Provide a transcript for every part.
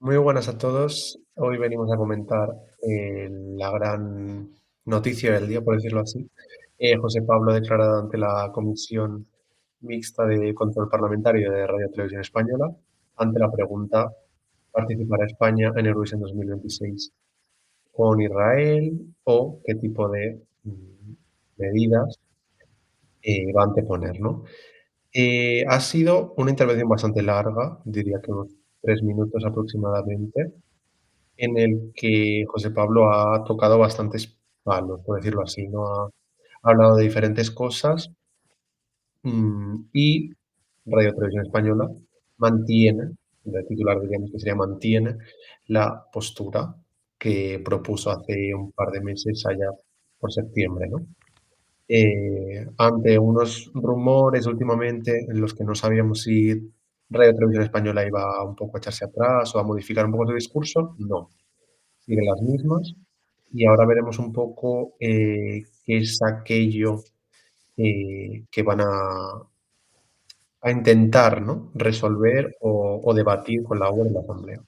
Muy buenas a todos. Hoy venimos a comentar la gran noticia del día, por decirlo así. José Pablo ha declarado ante la Comisión Mixta de Control Parlamentario de Radio Televisión Española ante la pregunta: ¿participará España en Eurovisión 2026 con Israel o qué tipo de medidas va a anteponer, ¿no? Ha sido una intervención bastante larga, diría que unos 3 minutos aproximadamente, en el que José Pablo ha tocado bastantes palos, por decirlo así, ¿no? Ha hablado de diferentes cosas, y Radio Televisión Española mantiene, el titular diríamos que sería mantiene la postura que propuso hace un par de meses, allá por septiembre, ¿no? Ante unos rumores últimamente en los que no sabíamos si Radio Televisión Española iba un poco a echarse atrás o a modificar un poco su discurso, no, siguen las mismas. Y ahora veremos un poco qué es aquello que van a intentar, ¿no?, resolver o debatir con la UER en la asamblea.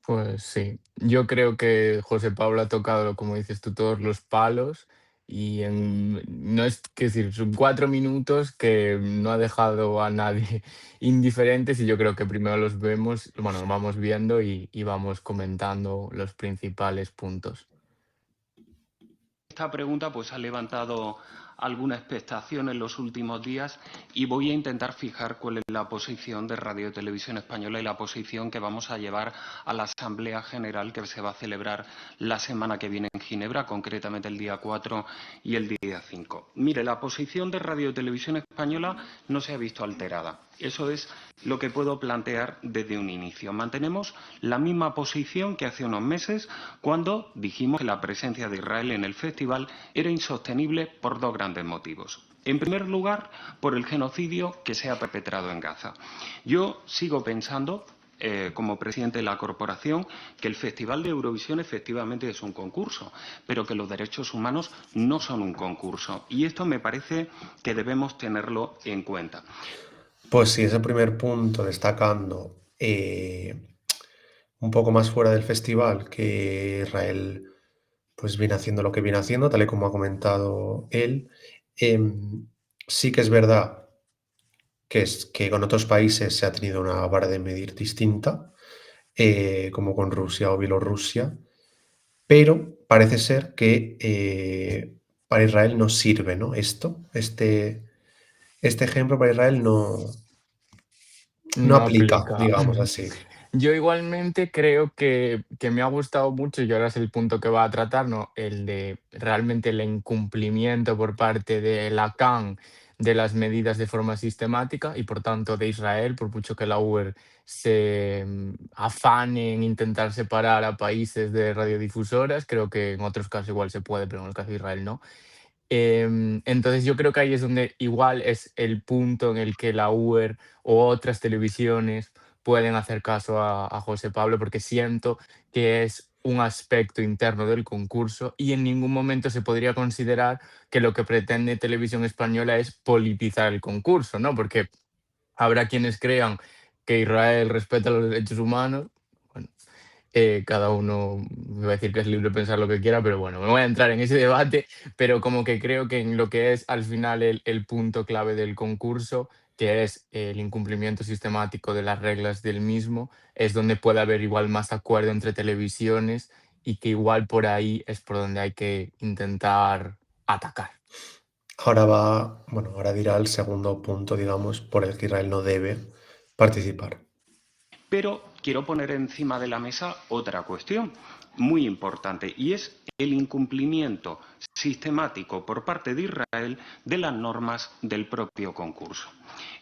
Pues sí, yo creo que José Pablo ha tocado, como dices tú, todos los palos no es que decir, son 4 minutos que no ha dejado a nadie indiferentes y yo creo que primero los vemos, bueno, los vamos viendo y vamos comentando los principales puntos. Esta pregunta pues ha levantado alguna expectación en los últimos días y voy a intentar fijar cuál es la posición de Radio Televisión Española y la posición que vamos a llevar a la Asamblea General que se va a celebrar la semana que viene en Ginebra, concretamente el día 4 y el día 5. Mire, la posición de Radio Televisión Española no se ha visto alterada. Eso es lo que puedo plantear desde un inicio. Mantenemos la misma posición que hace unos meses cuando dijimos que la presencia de Israel en el festival era insostenible por dos grandes motivos. En primer lugar, por el genocidio que se ha perpetrado en Gaza. Yo sigo pensando, como presidente de la corporación, que el Festival de Eurovisión efectivamente es un concurso, pero que los derechos humanos no son un concurso. Y esto me parece que debemos tenerlo en cuenta. Pues sí, ese primer punto, destacando un poco más fuera del festival, que Israel pues viene haciendo lo que viene haciendo, tal y como ha comentado él. Sí que es verdad que con otros países se ha tenido una vara de medir distinta, como con Rusia o Bielorrusia, pero parece ser que para Israel no sirve, ¿no? Este ejemplo para Israel no No aplica, aplica. digamos así. Yo igualmente creo que me ha gustado mucho, y ahora es el punto que va a tratar, ¿no? El de realmente el incumplimiento por parte de la CAN de las medidas de forma sistemática y, por tanto, de Israel, por mucho que la UER se afane en intentar separar a países de radiodifusoras. Creo que en otros casos igual se puede, pero en el caso de Israel no. Entonces yo creo que ahí es donde igual es el punto en el que la UER o otras televisiones pueden hacer caso a José Pablo, porque siento que es un aspecto interno del concurso y en ningún momento se podría considerar que lo que pretende Televisión Española es politizar el concurso, ¿no? Porque habrá quienes crean que Israel respeta los derechos humanos. Bueno, cada uno va a decir que es libre de pensar lo que quiera, pero bueno, me voy a entrar en ese debate, pero como que creo que en lo que es al final el punto clave del concurso, que es el incumplimiento sistemático de las reglas del mismo, es donde puede haber igual más acuerdo entre televisiones y que igual por ahí es por donde hay que intentar atacar. Ahora dirá el segundo punto, digamos, por el que Israel no debe participar. Pero quiero poner encima de la mesa otra cuestión muy importante y es el incumplimiento sistemático por parte de Israel de las normas del propio concurso.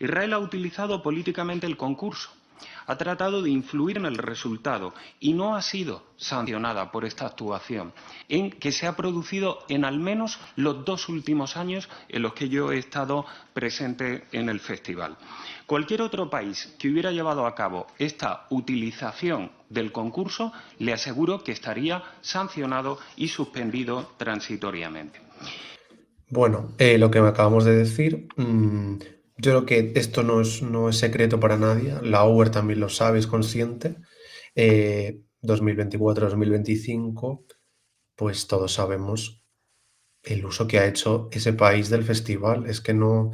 Israel ha utilizado políticamente el concurso, ha tratado de influir en el resultado y no ha sido sancionada por esta actuación, en que se ha producido en al menos los 2 últimos años en los que yo he estado presente en el festival. Cualquier otro país que hubiera llevado a cabo esta utilización del concurso, le aseguro que estaría sancionado y suspendido transitoriamente. Bueno, lo que acabamos de decir, yo creo que esto no es secreto para nadie, la UER también lo sabe, es consciente. 2024-2025, pues todos sabemos el uso que ha hecho ese país del festival. Es que no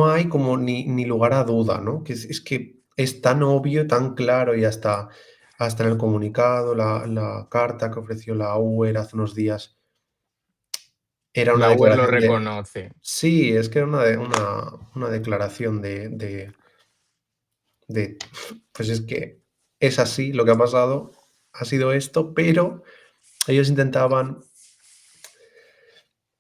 hay como ni lugar a duda, ¿no? Es que es tan obvio, tan claro y hasta en el comunicado, la carta que ofreció la UER hace unos días era una La UER lo declaración de reconoce. sí, es que era una declaración de, pues es que es así, lo que ha pasado ha sido esto, pero ellos intentaban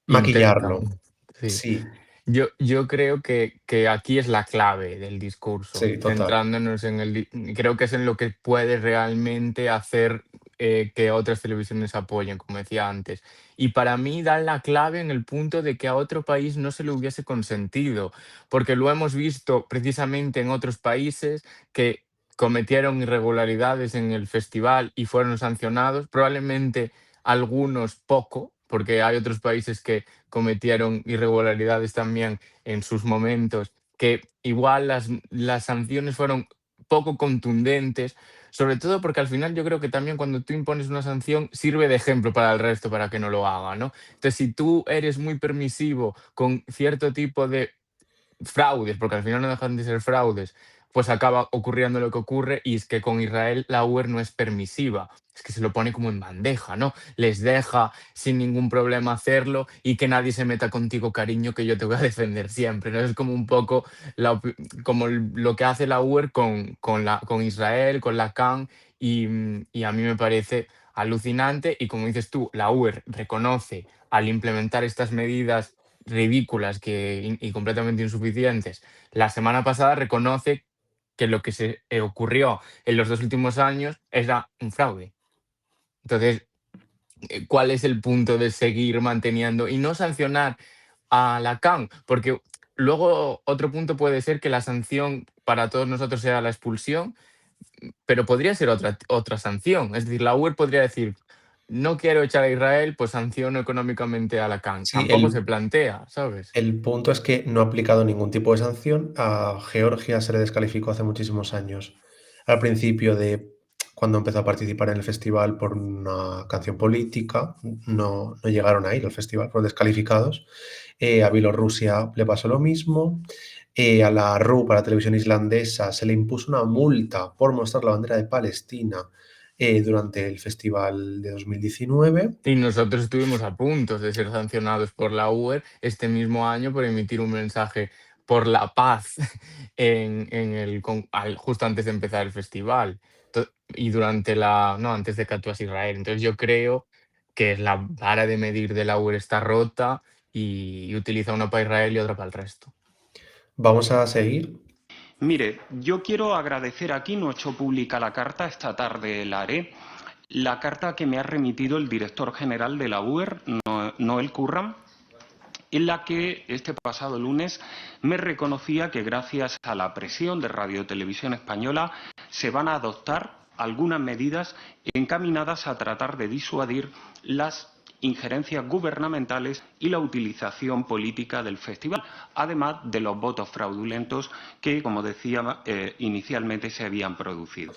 maquillarlo. Intentan, sí. Sí, Yo creo que aquí es la clave del discurso, sí, total. centrándonos en creo que es en lo que puede realmente hacer que otras televisiones apoyen, como decía antes. Y para mí da la clave en el punto de que a otro país no se le hubiese consentido, porque lo hemos visto precisamente en otros países que cometieron irregularidades en el festival y fueron sancionados, probablemente algunos poco, porque hay otros países que cometieron irregularidades también en sus momentos, que igual las sanciones fueron poco contundentes, sobre todo porque al final yo creo que también cuando tú impones una sanción sirve de ejemplo para el resto para que no lo haga, ¿no? Entonces, si tú eres muy permisivo con cierto tipo de fraudes, porque al final no dejan de ser fraudes, pues acaba ocurriendo lo que ocurre y es que con Israel la UER no es permisiva, es que se lo pone como en bandeja, ¿no? Les deja sin ningún problema hacerlo y que nadie se meta contigo, cariño, que yo te voy a defender siempre, ¿no? Es como un poco como lo que hace la UER con Israel, con la CAN y a mí me parece alucinante y como dices tú, la UER reconoce al implementar estas medidas ridículas y completamente insuficientes, la semana pasada reconoce que lo que se ocurrió en los 2 últimos años era un fraude. Entonces, ¿cuál es el punto de seguir manteniendo y no sancionar a la CAN? Porque luego otro punto puede ser que la sanción para todos nosotros sea la expulsión, pero podría ser otra sanción. Es decir, la UE podría decir, no quiero echar a Israel, pues sanciono económicamente a la CAN. Sí, Tampoco se plantea, ¿sabes? el punto es que no ha aplicado ningún tipo de sanción. A Georgia se le descalificó hace muchísimos años, al principio de cuando empezó a participar en el festival por una canción política, no llegaron a ir al festival, fueron descalificados. A Bielorrusia le pasó lo mismo. A la RUP, a la televisión islandesa, se le impuso una multa por mostrar la bandera de Palestina durante el festival de 2019. Y nosotros estuvimos a punto de ser sancionados por la UER este mismo año por emitir un mensaje por la paz justo antes de empezar el festival y no, antes de que actuase Israel. Entonces yo creo que la vara de medir de la UER está rota y utiliza una para Israel y otra para el resto. Vamos a seguir. Mire, yo quiero agradecer aquí, no he hecho pública la carta, esta tarde la haré, la carta que me ha remitido el director general de la UER, Noel Curran, en la que este pasado lunes me reconocía que gracias a la presión de Radio Televisión Española se van a adoptar algunas medidas encaminadas a tratar de disuadir las injerencias gubernamentales y la utilización política del festival, además de los votos fraudulentos que, como decía, inicialmente se habían producido.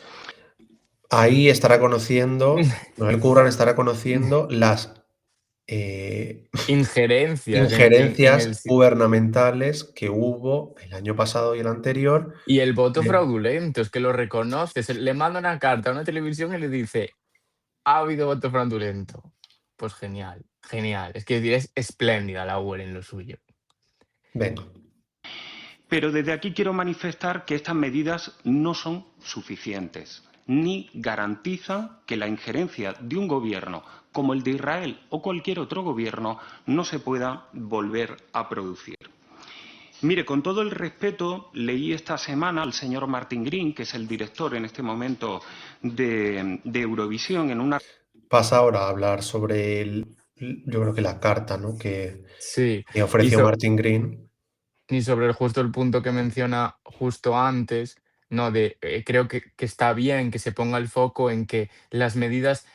Ahí estará conociendo, Noel Curran estará conociendo las Injerencias en el. injerencias gubernamentales que hubo el año pasado y el anterior. Y el voto fraudulento, es que lo reconoce. Le manda una carta a una televisión y le dice, ha habido voto fraudulento. Pues genial, genial. Es que es espléndida la UER en lo suyo. Venga. Pero desde aquí quiero manifestar que estas medidas no son suficientes, ni garantizan que la injerencia de un gobierno como el de Israel o cualquier otro gobierno no se pueda volver a producir. Mire, con todo el respeto, leí esta semana al señor Martin Green, que es el director en este momento de Eurovisión, en una. Pasa ahora a hablar sobre yo creo que la carta, ¿no? Sí, que y, ofreció Martin Green. y sobre justo el punto que menciona justo antes, ¿no? Creo que está bien que se ponga el foco en que las medidas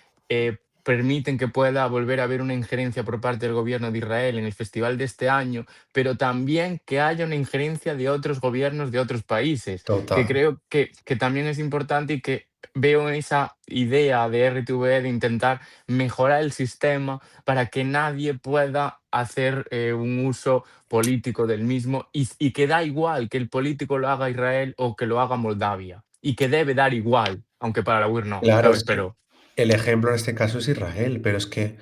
permiten que pueda volver a haber una injerencia por parte del gobierno de Israel en el festival de este año, pero también que haya una injerencia de otros gobiernos de otros países, que Total. creo que también es importante y que veo esa idea de RTV de intentar mejorar el sistema para que nadie pueda hacer un uso político del mismo y que da igual que el político lo haga Israel o que lo haga Moldavia y que debe dar igual, aunque para la UIR no, Claro, ¿sabes? es que Pero el ejemplo en este caso es Israel, pero es que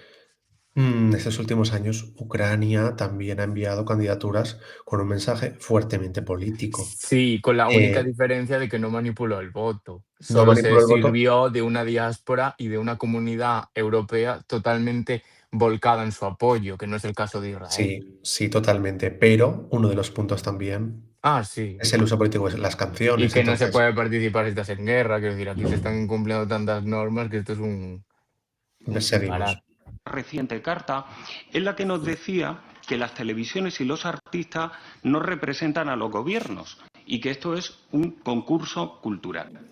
estos últimos años Ucrania también ha enviado candidaturas con un mensaje fuertemente político. sí, con la única Eh, diferencia de que no manipuló el voto. no Solo se manipuló el voto. sirvió de una diáspora y de una comunidad europea totalmente volcada en su apoyo, que no es el caso de Israel. Sí, sí, totalmente. Pero uno de los puntos también Ah, sí. es el uso político de las Y canciones. que no se Entonces, puede participar si estás en guerra, quiero decir, aquí se están incumpliendo tantas normas que esto es un seguimos. disparate. Reciente carta en la que nos decía que las televisiones y los artistas no representan a los gobiernos y que esto es un concurso cultural.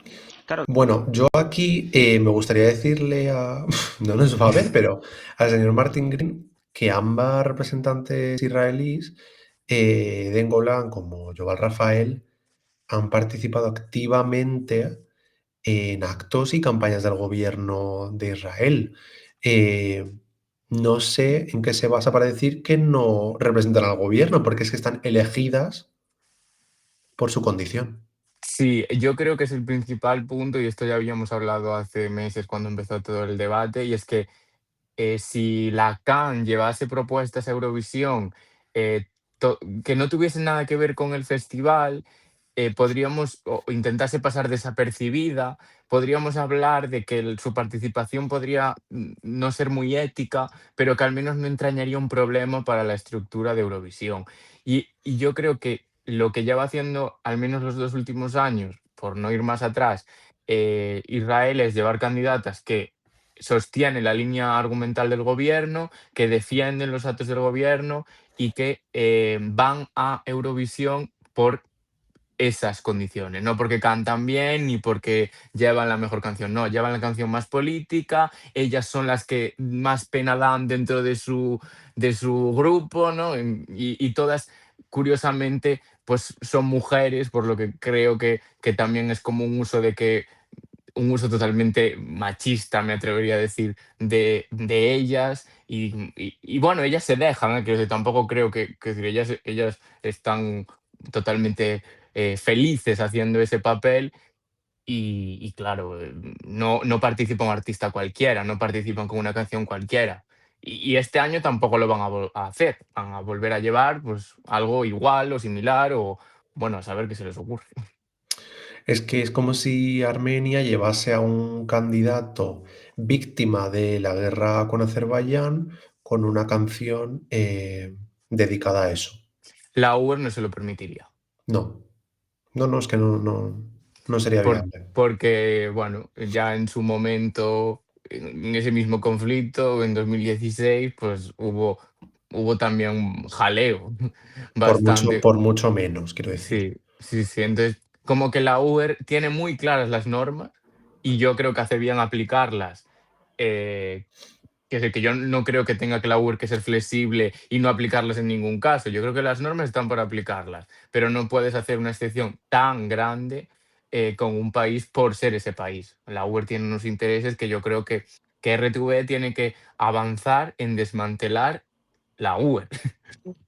Claro, Bueno, yo aquí me gustaría decirle a, no nos va a ver, pero al señor Martin Green, que ambas representantes israelíes, Den Golan como Yoval Rafael, han participado activamente en actos y campañas del gobierno de Israel. Eh, no sé en qué se basa para decir que no representan al gobierno, porque es que están elegidas por su condición. Sí, yo creo que es el principal punto, y esto ya habíamos hablado hace meses cuando empezó todo el debate, y es que si la CAN llevase propuestas a Eurovisión eh, que no tuviesen nada que ver con el festival, podríamos o intentase pasar desapercibida, podríamos hablar de que su participación podría no ser muy ética, pero que al menos no entrañaría un problema para la estructura de Eurovisión. Y yo creo que lo que lleva haciendo al menos los 2 últimos años, por no ir más atrás, Israel es llevar candidatas que sostienen la línea argumental del gobierno, que defienden los actos del gobierno y que van a Eurovisión por esas condiciones, no porque cantan bien ni porque llevan la mejor canción, no, llevan la canción más política, ellas son las que más pena dan dentro de su grupo, ¿no? Y todas, curiosamente, pues son mujeres, por lo que creo que también es como un uso totalmente machista, me atrevería a decir, de ellas. Y bueno, ellas se dejan, ¿eh? Quiero decir, tampoco creo que decir, ellas están totalmente felices haciendo ese papel. Y claro, no participa un artista cualquiera, no participan con una canción cualquiera. Y este año tampoco lo van a hacer, van a volver a llevar pues algo igual o similar o bueno, a saber qué se les ocurre. Es que es como si Armenia llevase a un candidato víctima de la guerra con Azerbaiyán con una canción dedicada a eso. La UR no se lo permitiría. No, no, no, es que no sería viable. Porque, bueno, ya en su momento, en ese mismo conflicto, en 2016, pues hubo también jaleo bastante. Por mucho menos, quiero decir. Sí, sí, sí. Entonces, como que la Uber tiene muy claras las normas y yo creo que hace bien aplicarlas. eh, que decir, que yo no creo que tenga que la UR que ser flexible y no aplicarlas en ningún caso. Yo creo que las normas están para aplicarlas, pero no puedes hacer una excepción tan grande con un país por ser ese país. La UR tiene unos intereses que yo creo que RTV tiene que avanzar en desmantelar la UR.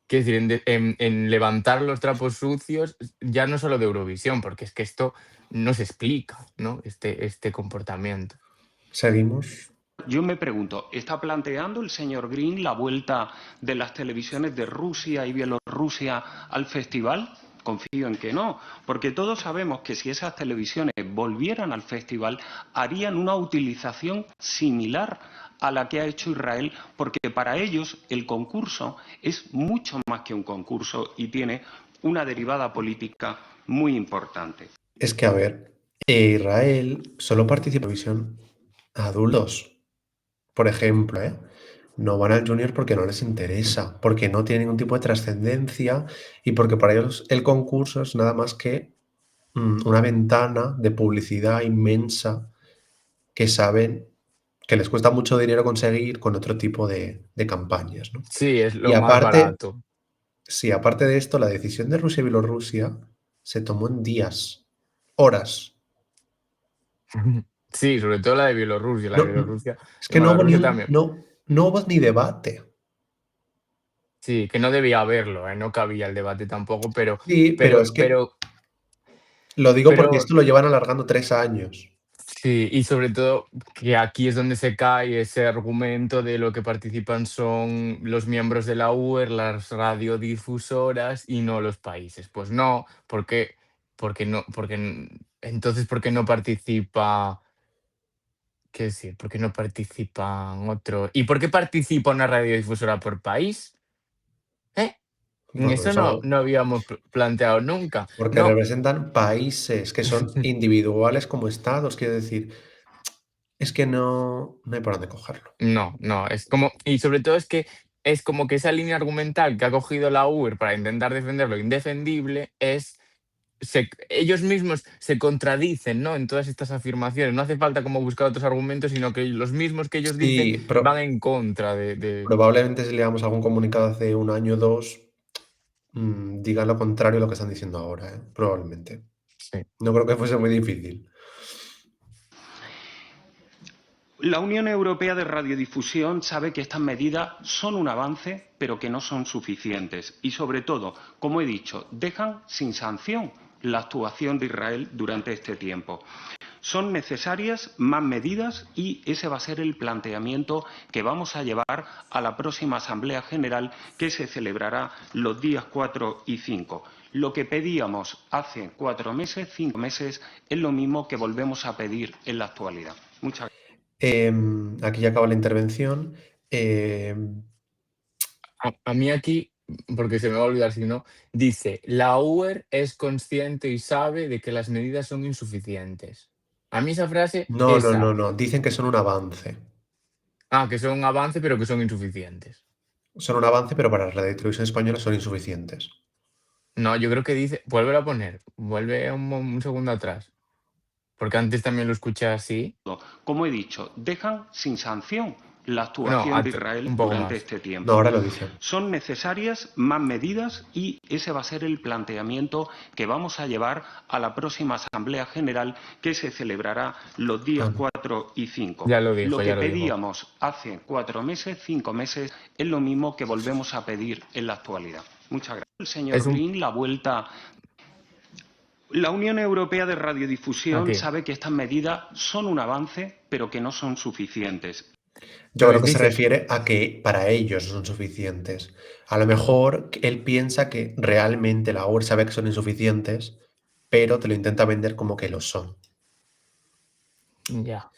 Quiero decir, en levantar los trapos sucios, ya no solo de Eurovisión, porque es que esto no se explica, ¿no? Este comportamiento. Seguimos. yo me pregunto, ¿está planteando el señor Green la vuelta de las televisiones de Rusia y Bielorrusia al festival? Confío en que no, porque todos sabemos que si esas televisiones volvieran al festival, harían una utilización similar a la que ha hecho Israel, porque para ellos el concurso es mucho más que un concurso y tiene una derivada política muy importante. Es que, a ver, Israel solo participa en televisión adultos, por ejemplo, ¿eh? No van al junior porque no les interesa, porque no tiene ningún tipo de trascendencia y porque para ellos el concurso es nada más que una ventana de publicidad inmensa que saben que les cuesta mucho dinero conseguir con otro tipo de campañas, ¿no? Sí, es Y lo más aparte, barato. sí, aparte de esto, la decisión de Rusia y Bielorrusia se tomó en días, horas. Sí, sobre todo la de Bielorrusia. La No, de Bielorrusia, es que bueno, no la de hubo Rusia también. no hubo ni debate. Sí, que no debía haberlo, no cabía el debate tampoco, Sí, pero es que pero lo digo porque pero esto lo llevan alargando 3 años. sí, y sobre todo que aquí es donde se cae ese argumento de lo que participan son los miembros de la UER, las radiodifusoras y no los países. Pues no, entonces, ¿por qué no participa? ¿Qué decir? ¿Por qué no participan otros? ¿Y por qué participa una radiodifusora por país? ¿Eh? En Bueno, eso no, eso no habíamos planteado nunca. porque No, representan países que son individuales como estados, quiero decir, es que no hay por dónde cogerlo. no, no, es como, y sobre todo es como que esa línea argumental que ha cogido la UR para intentar defender lo indefendible ellos mismos se contradicen, ¿no? En todas estas afirmaciones. No hace falta como buscar otros argumentos, sino que los mismos que ellos dicen Sí, van en contra de. probablemente si leamos algún comunicado hace un año o 2, digan lo contrario a lo que están diciendo ahora, probablemente. Sí. No creo que fuese muy difícil. La Unión Europea de Radiodifusión sabe que estas medidas son un avance, pero que no son suficientes. Y, sobre todo, como he dicho, dejan sin sanción la actuación de Israel durante este tiempo. Son necesarias más medidas y ese va a ser el planteamiento que vamos a llevar a la próxima Asamblea General que se celebrará los días 4 y 5. Lo que pedíamos hace 4 meses, 5 meses, es lo mismo que volvemos a pedir en la actualidad. Muchas gracias. Aquí ya acaba la intervención. Em, A mí aquí, porque se me va a olvidar si no, dice, la UER es consciente y sabe de que las medidas son insuficientes. A mí esa frase, no, no, no, no. Dicen que son un avance. que son un avance, pero que son insuficientes. Son un avance, pero para la radio y televisión española son insuficientes. No, yo creo que dice, vuelve a poner, vuelve un segundo atrás, porque antes también lo escuché así. Como he dicho, dejan sin sanción la No, actuación de Israel un poco durante más. este No, tiempo. ahora lo dice. Son necesarias más medidas y ese va a ser el planteamiento que vamos a llevar a la próxima Asamblea General que se celebrará los días Ah, no. 4 y 5. Ya lo Lo dijo, que ya lo dijo. pedíamos hace 4 meses, 5 meses, es lo mismo que volvemos a pedir en la actualidad. Muchas gracias. El Es señor un. Green, la vuelta. La Unión Europea de Radiodifusión Aquí. sabe que estas medidas son un avance, pero que no son suficientes. Yo creo Entonces que se dice, refiere a que para ellos no son suficientes. A lo mejor él piensa que realmente la UR sabe que son insuficientes, pero te lo intenta vender como que lo son. ya.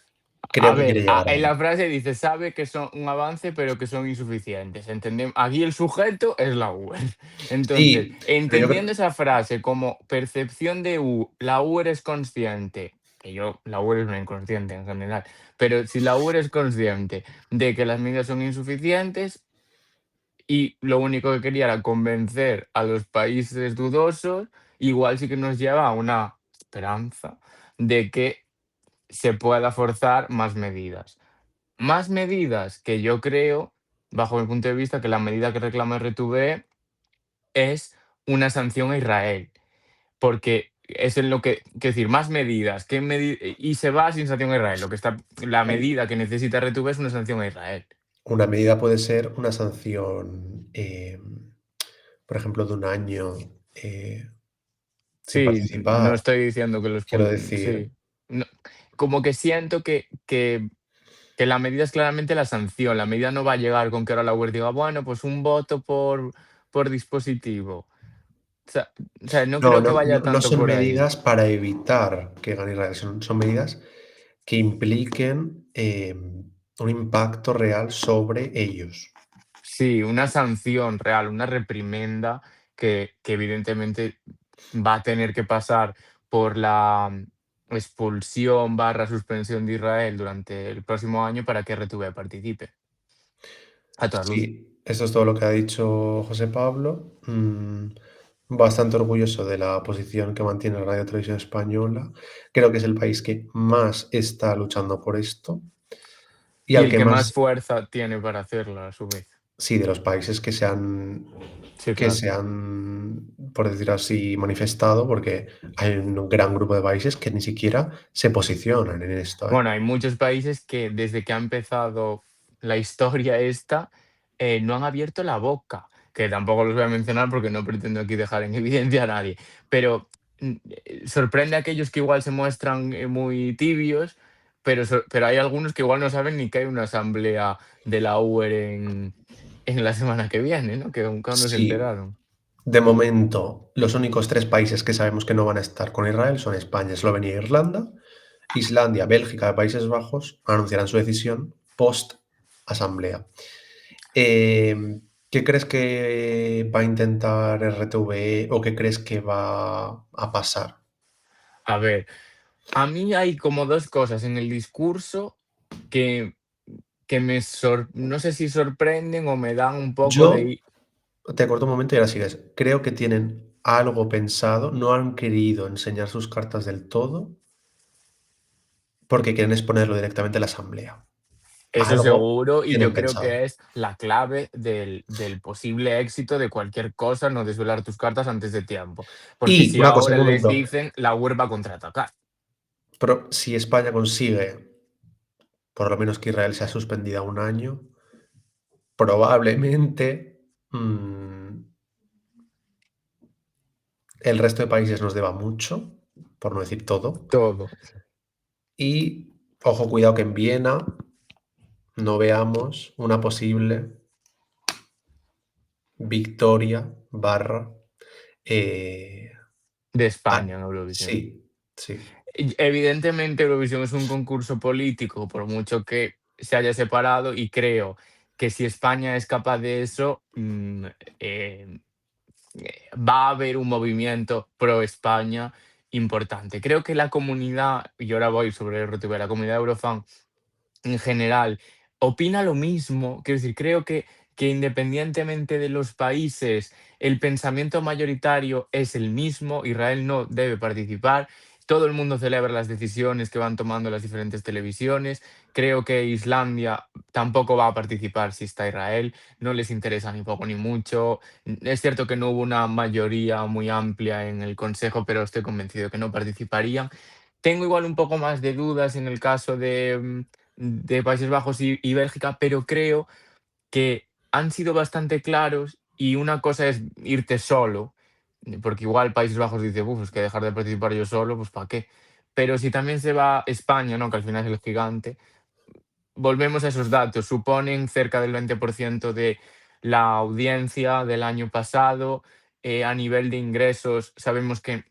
A Creo que quiere ver, llegar en ahí. la frase dice, sabe que son un avance, pero que son insuficientes. Entendemos. Aquí el sujeto es la UER. Entonces, Sí, pero yo entendiendo creo. esa frase como percepción de la UER es consciente, que la UER es una inconsciente en general, pero si la UER es consciente de que las medidas son insuficientes y lo único que quería era convencer a los países dudosos, igual sí que nos lleva a una esperanza de que se pueda forzar más medidas. Más medidas que yo creo, bajo mi punto de vista, que la medida que reclama RTV es una sanción a Israel, porque es en lo que decir, más medidas, y se va sin sanción a Israel. La medida que necesita RTV es una sanción a Israel. Una medida puede ser una sanción, por ejemplo, de un año sin Sí, no participar. estoy diciendo que los Quiero puntos. decir, Sí. No, como que siento que la medida es claramente la sanción. La medida no va a llegar con que ahora la UER diga, bueno, pues un voto por dispositivo. Sea no no, creo que no, vaya no tanto son por ahí. medidas para evitar que gane Israel, son medidas que impliquen un impacto real sobre ellos. Sí, una sanción real, una reprimenda que evidentemente va a tener que pasar por la expulsión barra suspensión de Israel durante el próximo año para que RTV participe, a todas luces. Sí, eso es todo lo que ha dicho José Pablo. Bastante orgulloso de la posición que mantiene la Radio Televisión Española. Creo que es el país que más está luchando por esto. Y Y al el que que más más, fuerza tiene para hacerlo, a su vez. sí, de los países Sí, que claro. se han, por decir así, manifestado, porque hay un gran grupo de países que ni siquiera se posicionan en esto, ¿eh? Bueno, hay muchos países que desde que ha empezado la historia esta, no han abierto la boca, que tampoco los voy a mencionar porque no pretendo aquí dejar en evidencia a nadie, pero sorprende a aquellos que igual se muestran muy tibios, pero hay algunos que igual no saben ni que hay una asamblea de la UER en la semana que viene, ¿no? Que aún cuando se Sí, enteraron. de momento, los únicos 3 países que sabemos que no van a estar con Israel son España, Eslovenia e Irlanda. Islandia, Bélgica y Países Bajos anunciarán su decisión post-asamblea. ¿Qué crees que va a intentar RTVE o qué crees que va a pasar? A ver, a mí hay como 2 cosas en el discurso que no sé si sorprenden o me dan un poco de Yo te corto un momento y ahora sigues. Creo que tienen algo pensado, no han querido enseñar sus cartas del todo porque quieren exponerlo directamente a la asamblea. eso Algo seguro, y tienen yo creo que pensado. es la clave del posible éxito de cualquier cosa, no desvelar tus cartas antes de tiempo. Porque Y si una cosa, ahora un les momento, dicen, la URSS va a contraatacar. pero si España consigue por lo menos que Israel sea suspendida un año, probablemente el resto de países nos deba mucho, por no decir todo. Todo, Y ojo, cuidado que en Viena no veamos una posible victoria barra... eh, de ah, España en Eurovisión. sí, sí. Evidentemente, Eurovisión es un concurso político, por mucho que se haya separado, y creo que si España es capaz de eso, eh, va a haber un movimiento pro España importante. Creo que la comunidad, y ahora voy sobre RTV, la comunidad Eurofan en general opina lo mismo. Quiero decir, creo que independientemente de los países, el pensamiento mayoritario es el mismo. Israel no debe participar. Todo el mundo celebra las decisiones que van tomando las diferentes televisiones. Creo que Islandia tampoco va a participar si está Israel. No les interesa ni poco ni mucho. Es cierto que no hubo una mayoría muy amplia en el Consejo, pero estoy convencido que no participarían. Tengo igual un poco más de dudas en el caso de Países Bajos y Bélgica, pero creo que han sido bastante claros, y una cosa es irte solo, porque igual Países Bajos dice, uff, es que dejar de participar yo solo, pues ¿para qué? Pero si también se va España, ¿no? Que al final es el gigante, volvemos a esos datos, suponen cerca del 20% de la audiencia del año pasado. A nivel de ingresos, sabemos que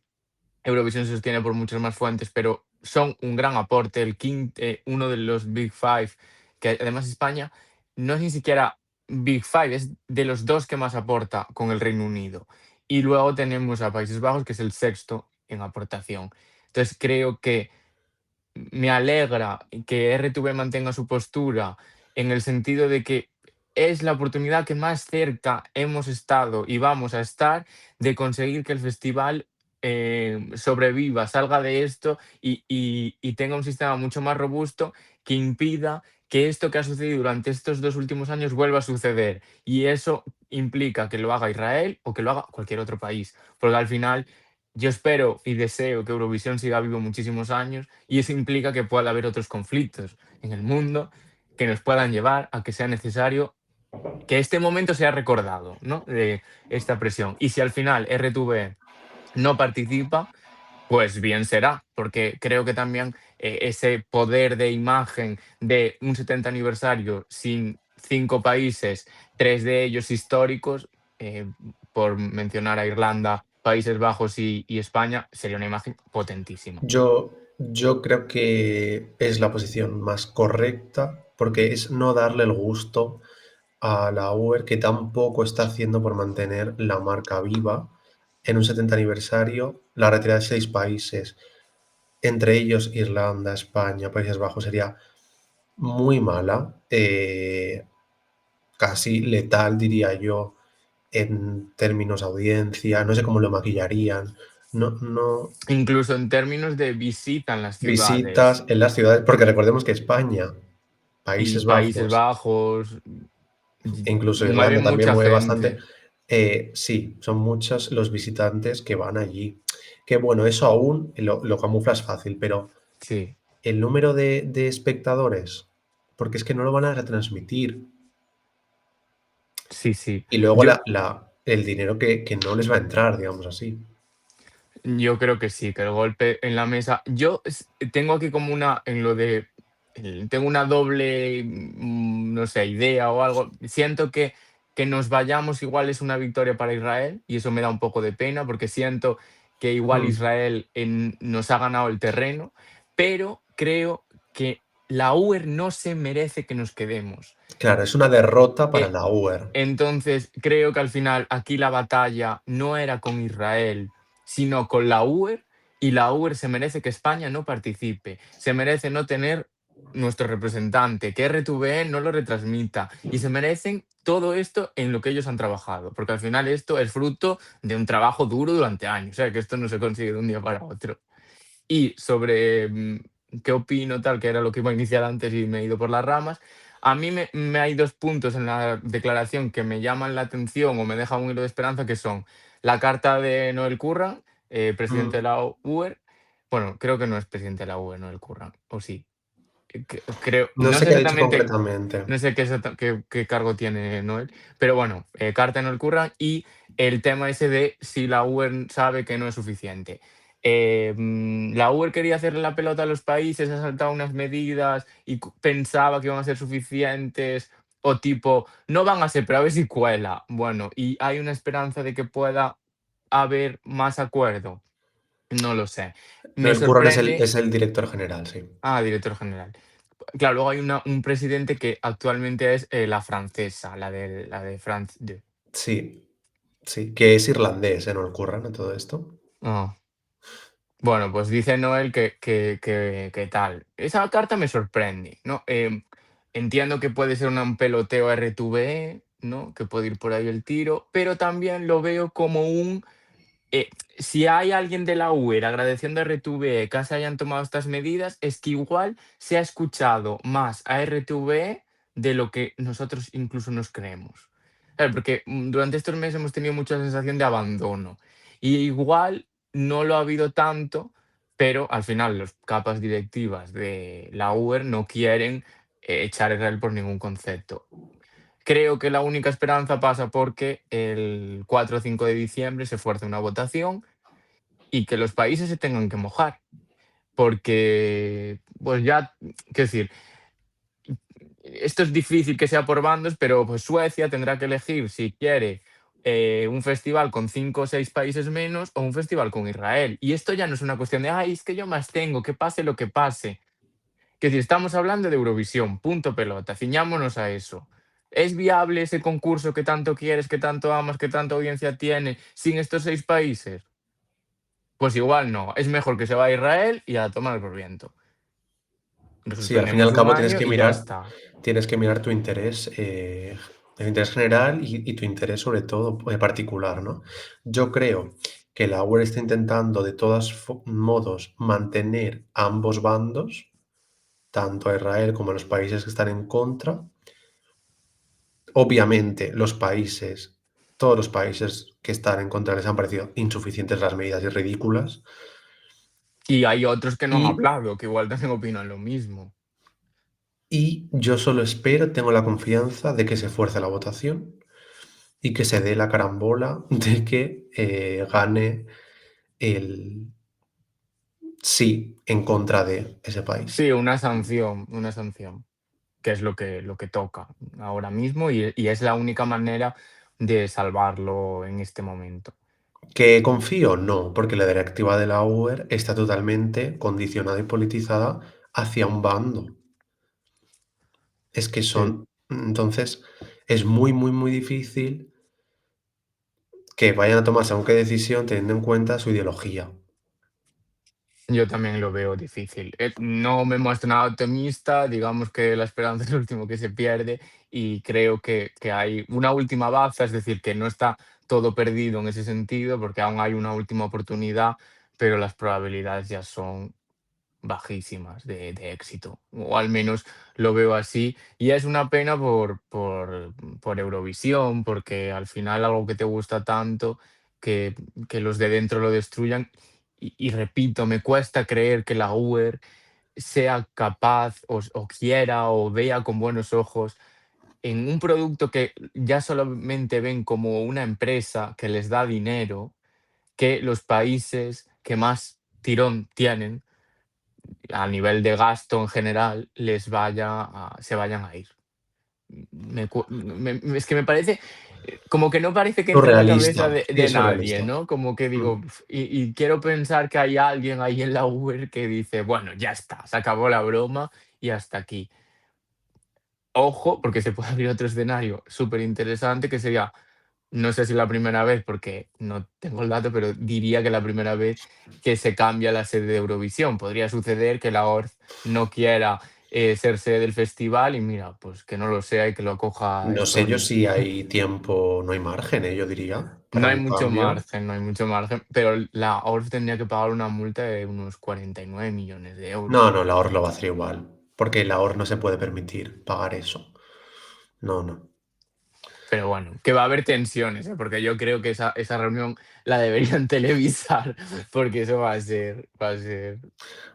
Eurovisión se sostiene por muchas más fuentes, pero son un gran aporte. Uno de los Big Five, que además España no es ni siquiera Big Five, es de los dos que más aporta con el Reino Unido. Y luego tenemos a Países Bajos, que es el sexto en aportación. Entonces creo que me alegra que RTV mantenga su postura, en el sentido de que es la oportunidad que más cerca hemos estado y vamos a estar de conseguir que el festival sobreviva, salga de esto y tenga un sistema mucho más robusto que impida que esto que ha sucedido durante estos 2 últimos años vuelva a suceder. Y eso implica que lo haga Israel o que lo haga cualquier otro país. Porque al final yo espero y deseo que Eurovisión siga vivo muchísimos años, y eso implica que pueda haber otros conflictos en el mundo que nos puedan llevar a que sea necesario que este momento sea recordado, ¿no? De esta presión. Y si al final RTV no participa, pues bien será, porque creo que también ese poder de imagen de un 70 aniversario sin 5 países, 3 de ellos históricos, eh, por mencionar a Irlanda, Países Bajos y España, sería una imagen potentísima. Yo creo que es la posición más correcta porque es no darle el gusto a la Uber que tampoco está haciendo por mantener la marca viva en un 70 aniversario. La retirada de 6 países, entre ellos Irlanda, España, Países Bajos, sería muy mala, casi letal, diría yo, en términos de audiencia. No sé cómo lo maquillarían. No, no, Incluso en términos de visita en las visitas ciudades. en las ciudades, porque recordemos que España y Países Países Bajos, Bajos, e incluso mueve Irlanda también mucha mueve bastante. gente. Sí, son muchos los visitantes que van allí. Que bueno, eso aún lo camuflas fácil, pero Sí, el número de espectadores, porque es que no lo van a retransmitir. sí, sí. Y luego Yo el dinero que no les va a entrar, digamos así. Yo creo que sí, que el golpe en la mesa. Tengo aquí como una, en lo de, tengo una doble, no sé, idea o algo. Siento que nos vayamos igual es una victoria para Israel y eso me da un poco de pena porque siento que igual Mm. Israel nos ha ganado el terreno, pero creo que la UER no se merece que nos quedemos. Claro, es una derrota para Eh, la UER. entonces, creo que al final aquí la batalla no era con Israel, sino con la UER, y la UER se merece que España no participe, se merece no tener nuestro representante, que RTVE no lo retransmita, y se merecen todo esto en lo que ellos han trabajado, porque al final esto es fruto de un trabajo duro durante años, o sea, que esto no se consigue de un día para otro. Y sobre qué opino, tal, que era lo que iba a iniciar antes y me he ido por las ramas, a mí me hay dos puntos en la declaración que me llaman la atención o me dejan un hilo de esperanza, que son la carta de Noel Curran, presidente de Mm. la UER. Bueno, creo que no es presidente de la UER, Noel Curran, o sí. Creo, No no sé sé qué ha dicho exactamente, concretamente. no sé qué cargo tiene Noel, pero bueno, carta no el curran y el tema ese de si la UER sabe que no es suficiente. La UER quería hacerle la pelota a los países, ha saltado unas medidas y pensaba que iban a ser suficientes, o tipo, no van a ser, pero a ver si cuela. Bueno, y hay una esperanza de que pueda haber más acuerdo. No lo sé. No, Me el Curran es sorprende. el director general, sí. Director general. Claro, luego hay un presidente que actualmente es la francesa, la de France 2. Sí, sí, que es irlandés, ¿no? El Curran en todo esto. Ah, bueno, pues dice Noel que tal. Esa carta me sorprende, ¿no? Entiendo que puede ser un peloteo RTVE, ¿no? Que puede ir por ahí el tiro, pero también lo veo como eh, si hay alguien de la UER agradeciendo a RTVE que se hayan tomado estas medidas, es que igual se ha escuchado más a RTVE de lo que nosotros incluso nos creemos. Porque durante estos meses hemos tenido mucha sensación de abandono. Y igual no lo ha habido tanto, pero al final las capas directivas de la UER no quieren echar a Israel por ningún concepto. Creo que la única esperanza pasa porque el 4 o 5 de diciembre se fuerce una votación y que los países se tengan que mojar. Porque, pues ya, quiero decir, esto es difícil que sea por bandos, pero pues Suecia tendrá que elegir si quiere un festival con 5 o 6 países menos o un festival con Israel. Y esto ya no es una cuestión de, ay, es que yo más tengo, que pase lo que pase. Que si estamos hablando de Eurovisión, punto pelota, ciñámonos a eso. ¿Es viable ese concurso que tanto quieres, que tanto amas, que tanta audiencia tiene sin estos 6 países? Pues igual no. Es mejor que se vaya a Israel y a tomar por viento. Lo Sí, al fin y suspendemos al un cabo año y ya está. tienes que mirar tu interés, el interés general y tu interés sobre todo particular, ¿no? Yo creo que la UER está intentando de todos modos mantener a ambos bandos, tanto a Israel como a los países que están en contra. Obviamente, todos los países que están en contra les han parecido insuficientes las medidas y ridículas. Y hay otros que no han Y, hablado, que igual también opinan lo mismo. y yo solo espero, tengo la confianza de que se fuerce la votación y que se dé la carambola de que gane el sí en contra de ese país. Sí, una sanción, que es lo que toca ahora mismo y es la única manera de salvarlo en este momento. ¿Que confío? No, porque la directiva de la UER está totalmente condicionada y politizada hacia un bando. Es que Sí. entonces, es muy, muy, muy difícil que vayan a tomar según qué decisión teniendo en cuenta su ideología. Yo también lo veo difícil. No me muestro nada optimista, digamos que la esperanza es lo último que se pierde y creo que hay una última baza, es decir, que no está todo perdido en ese sentido, porque aún hay una última oportunidad, pero las probabilidades ya son bajísimas de éxito, o al menos lo veo así. Y es una pena por Eurovisión, porque al final algo que te gusta tanto, que, que los de dentro lo destruyan. Y repito, me cuesta creer que la UER sea capaz o quiera o vea con buenos ojos en un producto que ya solamente ven como una empresa que les da dinero, que los países que más tirón tienen a nivel de gasto en general se vayan a ir. Es que me parece, como que no parece que entre en la cabeza Surrealista, sí, de es nadie, surrealista. ¿no? Como que digo, Mm. y quiero pensar que hay alguien ahí en la Uber que dice, bueno, ya está, se acabó la broma y hasta aquí. Ojo, porque se puede abrir otro escenario súper interesante que sería, no sé si la primera vez, porque no tengo el dato, pero diría que la primera vez que se cambia la sede de Eurovisión. Podría suceder que la ORZ no quiera ser sede del festival y mira, pues que no lo sea y que lo acoja No sé yo Estonia. si hay tiempo, no hay margen, yo diría, No para hay un mucho cambio. margen, no hay mucho margen, pero la ORF tendría que pagar una multa de unos 49 millones de No, euros. no, la OR lo va a hacer igual, porque la OR no se puede permitir pagar eso. No, no. Pero bueno, que va a haber tensiones, ¿eh? Porque yo creo que esa reunión la deberían televisar, porque eso va a ser.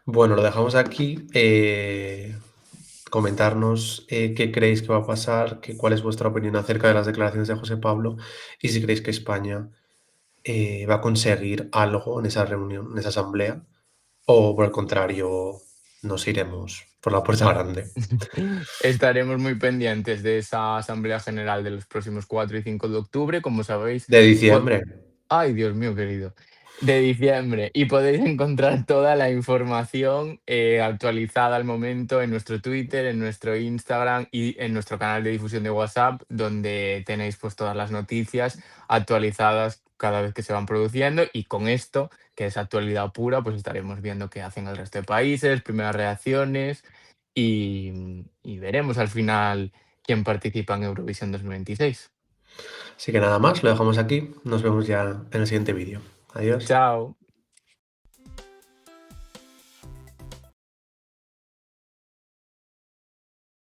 Bueno, lo dejamos aquí. Comentarnos qué creéis que va a pasar, cuál es vuestra opinión acerca de las declaraciones de José Pablo y si creéis que España va a conseguir algo en esa reunión, en esa asamblea, o por el contrario, nos iremos por la puerta grande. Estaremos muy pendientes de esa Asamblea General de los próximos 4 y 5 de octubre, como sabéis. De po- diciembre. Ay, Dios mío, querido. De diciembre. Y podéis encontrar toda la información actualizada al momento en nuestro Twitter, en nuestro Instagram y en nuestro canal de difusión de WhatsApp, donde tenéis pues todas las noticias actualizadas cada vez que se van produciendo. Y con esto, que es actualidad pura, pues estaremos viendo qué hacen el resto de países, primeras reacciones y veremos al final quién participa en Eurovisión 2026. Así que nada más, lo dejamos aquí. Nos vemos ya en el siguiente vídeo. Adiós. Chao.